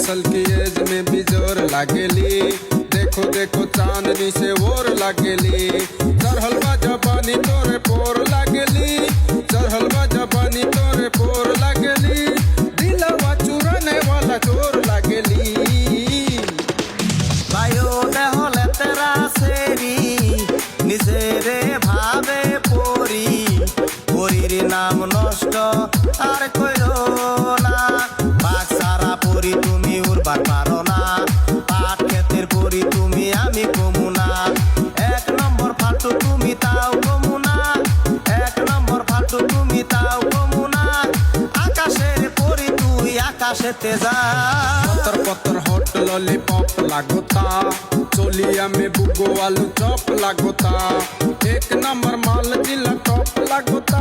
साल की एज में भी जोर लागेली। देखो देखो चांदनी से और लागेली। चढ़ल बा जवानी तोरे पोर लागेली। चढ़ल बा जवानी तोरे पोर लागेली। दिलवा चुराने वाला चोर लागेली। बायो देहले तेरा सेरी निजेरे भावे परी परीर नाम नष्ट আর কইরো না। বাঘ সারা পরি তুমি উড়বার পারো না। পাট ক্ষেতের পরি তুমি আমি কমু না। এক নম্বর ফালতু তুমি তাও কমু না। এক নম্বর ফালতু তুমি তাও কমু না। আকাশের পরি তুই আকাশেতে যা। पत्थर पत्थर हॉट लॉलीपॉप लागोता। चोलिया में बुगो आलू चॉप लागोता। एक नंबर माल जिला टॉप लागोता।